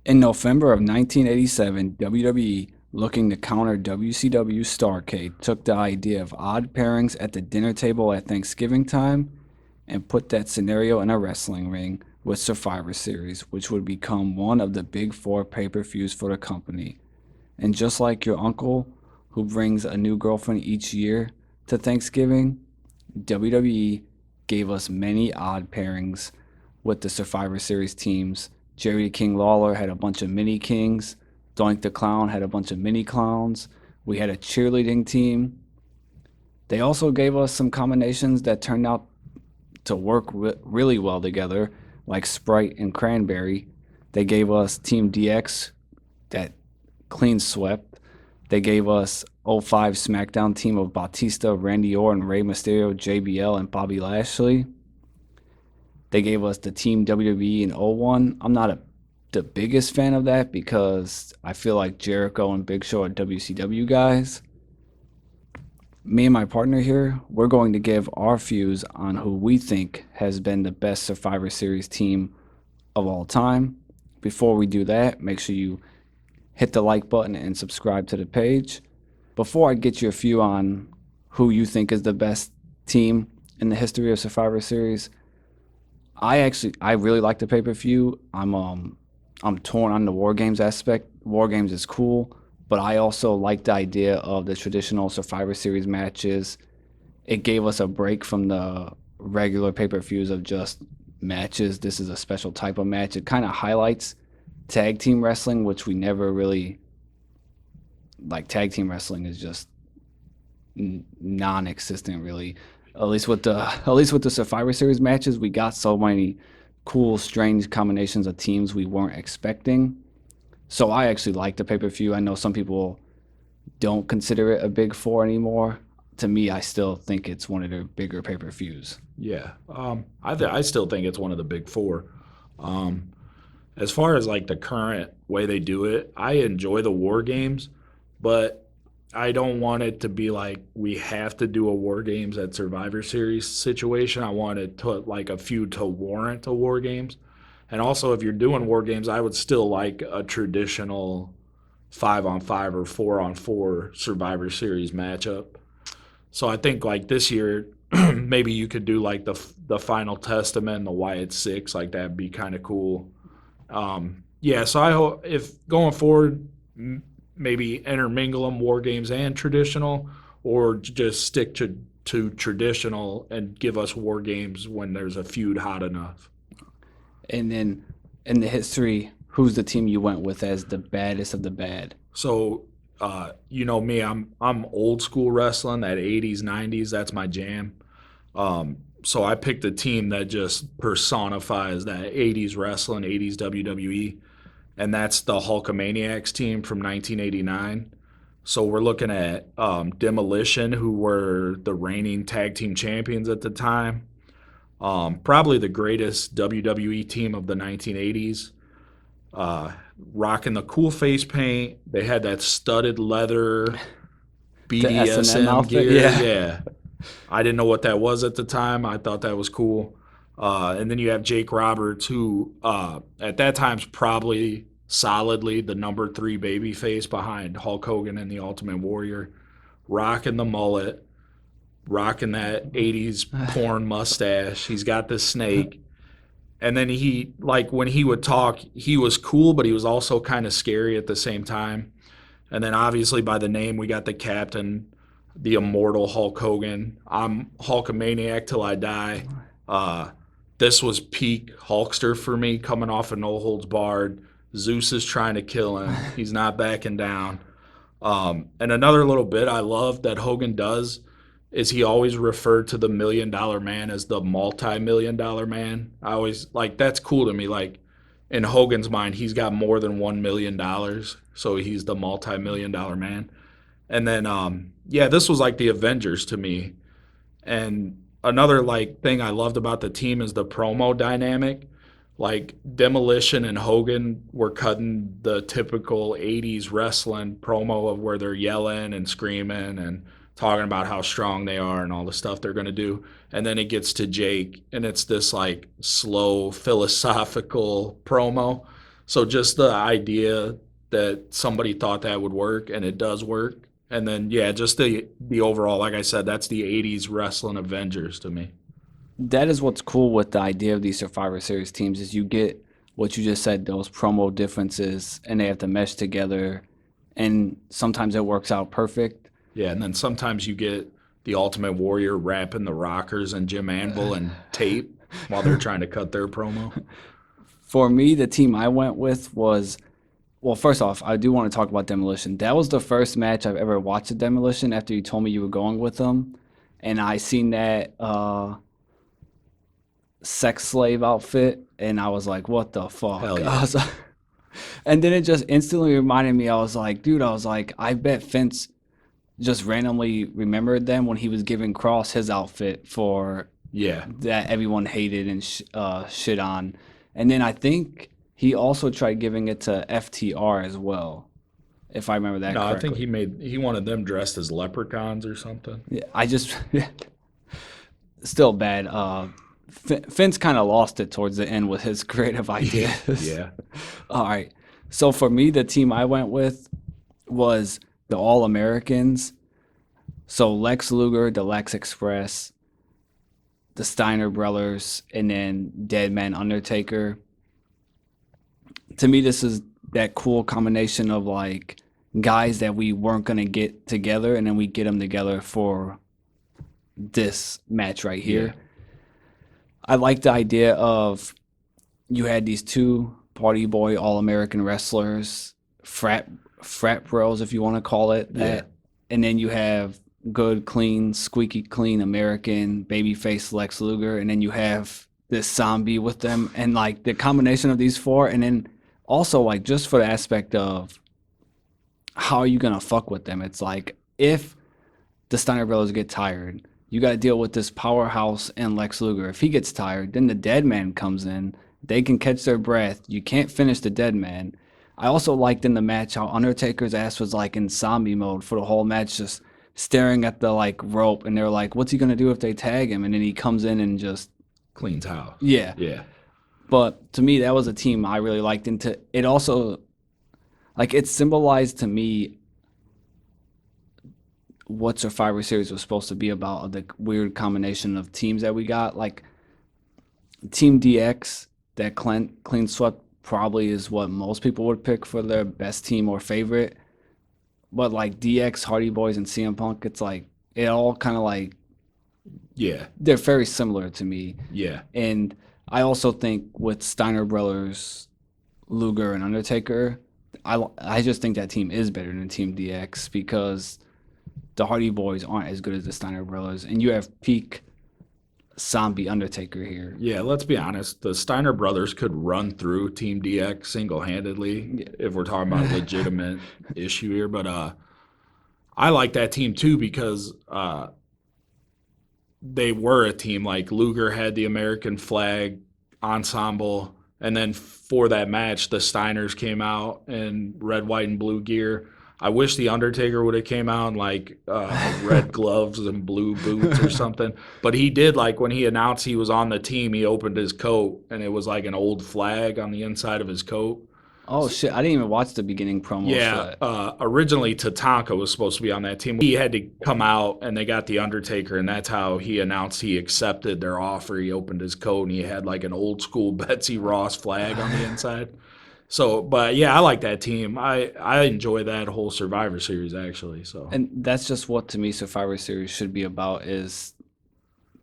In November of 1987, WWE, looking to counter WCW Starrcade, took the idea of odd pairings at the dinner table at Thanksgiving time and put that scenario in a wrestling ring with Survivor Series, which would become one of the big four pay-per-views for the company. And just like your uncle, who brings a new girlfriend each year to Thanksgiving, WWE gave us many odd pairings with the Survivor Series teams. Jerry the King Lawler had a bunch of mini kings. Doink the Clown had a bunch of mini clowns. We had a cheerleading team. They also gave us some combinations that turned out to work really well together, like Sprite and Cranberry. They gave us Team DX that clean swept. They gave us '05 SmackDown team of Batista, Randy Orton, Rey Mysterio, JBL, and Bobby Lashley. They gave us the Team WWE in '01. I'm not the biggest fan of that because I feel like Jericho and Big Show are WCW guys. Me and my partner here, we're going to give our views on who we think has been the best Survivor Series team of all time. Before we do that, make sure you hit the like button and subscribe to the page. Before I get your view on who you think is the best team in the history of Survivor Series, I really like the pay-per-view. I'm torn on the War Games aspect. War Games is cool, but I also like the idea of the traditional Survivor Series matches. It gave us a break from the regular pay-per-views of just matches. This is a special type of match. It kind of highlights tag team wrestling, which we never really like. Tag team wrestling is just non-existent, really. At least with the Survivor Series matches, we got so many cool, strange combinations of teams we weren't expecting. So I actually like the pay-per-view. I know some people don't consider it a big four anymore. To me, I still think it's one of their bigger pay-per-views. Yeah, I still think it's one of the big four. Um, as far as like the current way they do it, I enjoy the war games, but I don't want it to be like we have to do a war games at Survivor Series situation. I want it to like a feud to warrant a war games. And also, if you're doing war games, I would still like a traditional 5-on-5 or 4-on-4 Survivor Series matchup. So I think like this year, maybe you could do like the Final Testament and the Wyatt Six, like that'd be kind of cool. Yeah, so I hope if going forward, maybe intermingle them war games and traditional, or just stick to traditional and give us war games when there's a feud hot enough. And then in the history, who's the team you went with as the baddest of the bad? So you know me, I'm old school wrestling, that '80s '90s. That's my jam. So I picked a team that just personifies that '80s wrestling, '80s WWE, and that's the Hulkamaniacs team from 1989. So we're looking at Demolition, who were the reigning tag team champions at the time. Probably the greatest WWE team of the 1980s. Uh, Rocking the cool face paint. They had that studded leather The S&M BDSM outfit? gear. Yeah. Yeah. I didn't know what that was at the time. I thought that was cool. And then you have Jake Roberts, who at that time's probably solidly the number three baby face behind Hulk Hogan and the Ultimate Warrior, rocking the mullet, rocking that '80s porn mustache. He's got the snake. And then he, like, when he would talk, he was cool, but he was also kind of scary at the same time. And then obviously by the name, we got the captain, the immortal Hulk Hogan. I'm Hulkamaniac till I die. Uh, this was peak Hulkster for me, coming off of No Holds Barred. Zeus is trying to kill him. He's not backing down. And another little bit I love that Hogan does is he always referred to the $1 million man as the multi-million-dollar man. I always like that's cool to me. Like in Hogan's mind, he's got more than $1 million, so he's the multi-million-dollar man. And then yeah, this was like the Avengers to me. And another like thing I loved about the team is the promo dynamic. Like Demolition and Hogan were cutting the typical '80s wrestling promo of where they're yelling and screaming and talking about how strong they are and all the stuff they're going to do. And then it gets to Jake and it's this like slow philosophical promo. So just the idea that somebody thought that would work and it does work. And then yeah, just the overall, like I said, that's the '80s wrestling Avengers to me. That is what's cool with the idea of these Survivor Series teams is you get what you just said, those promo differences, and they have to mesh together, and sometimes it works out perfect. Yeah, and then sometimes you get the Ultimate Warrior wrapping the Rockers and Jim Anvil and tape while they're trying to cut their promo. For me, the team I went with was, well, first off, I do want to talk about Demolition. That was the first match I've ever watched at Demolition after you told me you were going with them. And I seen that sex slave outfit, and I was like, what the fuck? Hell yeah. I was like, and then it just instantly reminded me, I was like, dude, I was like, I bet Vince just randomly remembered them when he was giving Cross his outfit for Yeah. that everyone hated and shit on. And then I think he also tried giving it to FTR as well, if I remember that No, I correctly. think he wanted them dressed as leprechauns or something. Yeah, I just still bad. Vince kind of lost it towards the end with his creative ideas. Yeah. All right. So for me, the team I went with was the All Americans. So Lex Luger, the Lex Express, the Steiner Brothers, and then Deadman Undertaker. To me, this is that cool combination of like guys that we weren't gonna get together, and then we get them together for this match right here. Yeah. I like the idea of you had these two party boy all American wrestlers, frat bros if you want to call it that, Yeah. and then you have good, clean, squeaky clean American babyface Lex Luger, and then you have this zombie with them, and like the combination of these four, and then also like just for the aspect of how are you gonna fuck with them? It's like if the Steiner Brothers get tired, you got to deal with this powerhouse and Lex Luger. If he gets tired, then the dead man comes in. They can catch their breath. You can't finish the dead man. I also liked in the match how Undertaker's ass was like in zombie mode for the whole match, just staring at the like rope, and they're like, "What's he gonna do if they tag him?" And then he comes in and just Cleans house. yeah. Yeah. But to me, that was a team I really liked. And it also like it symbolized to me what Survivor Series was supposed to be about, of the weird combination of teams that we got. Like Team DX, that clean swept probably is what most people would pick for their best team or favorite. But like DX, Hardy Boys, and CM Punk, it's like it all kind of like Yeah. they're very similar to me. Yeah. And I also think with Steiner Brothers, Luger, and Undertaker, I just think that team is better than Team DX because the Hardy Boys aren't as good as the Steiner Brothers, and you have peak zombie Undertaker here. Yeah, let's be honest. The Steiner brothers could run through Team DX single-handedly if we're talking about a legitimate issue here. But I like that team too because they were a team. Like Luger had the American flag ensemble, and then for that match, the Steiners came out in red, white, and blue gear. I wish the Undertaker would have came out in like red gloves and blue boots or something. But he did, like when he announced he was on the team, he opened his coat and it was like an old flag on the inside of his coat. Oh shit! I didn't even watch the beginning promos. Yeah, originally Tatanka was supposed to be on that team. He had to come out, and they got the Undertaker, and that's how he announced he accepted their offer. He opened his coat, and he had like an old school Betsy Ross flag on the inside. So, but yeah, I like that team. I enjoy that whole Survivor Series actually. So, And that's just what to me Survivor Series should be about, is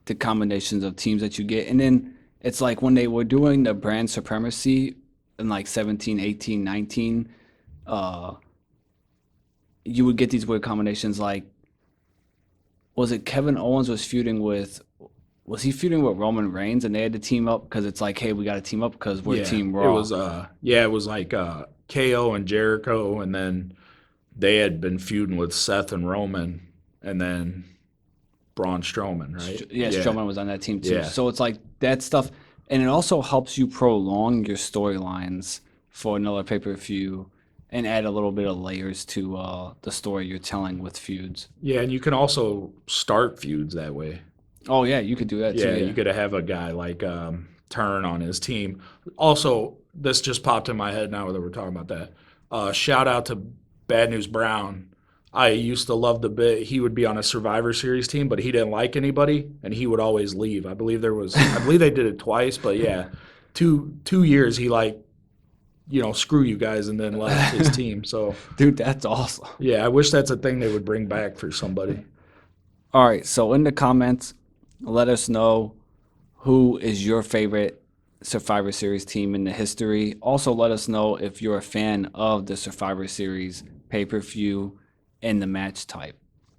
the combinations of teams that you get. And then it's like when they were doing the brand supremacy in like 17, 18, 19, you would get these weird combinations. Like, was it Kevin Owens was he feuding with Roman Reigns, and they had to team up because it's like, hey, we got to team up because we're yeah, Team Raw. it was like KO and Jericho, and then they had been feuding with Seth and Roman, and then Braun Strowman, right? Yeah, Strowman was on that team too. Yeah. So it's like that stuff, and it also helps you prolong your storylines for another pay-per-view and add a little bit of layers to the story you're telling with feuds. Yeah, and you can also start feuds that way. Oh yeah, you could do that Yeah, too. you could have a guy like Turn on his team. Also, this just popped in my head now that we're talking about that. Shout out to Bad News Brown. I used to love the bit. He would be on a Survivor Series team, but he didn't like anybody, and he would always leave. I believe they did it twice, but yeah, 2 years he like, screw you guys, and then left his team. So Dude, that's awesome. yeah, I wish that's a thing they would bring back for somebody. All right, so in the comments, let us know who is your favorite Survivor Series team in the history. Also, let us know if you're a fan of the Survivor Series pay-per-view and the match type.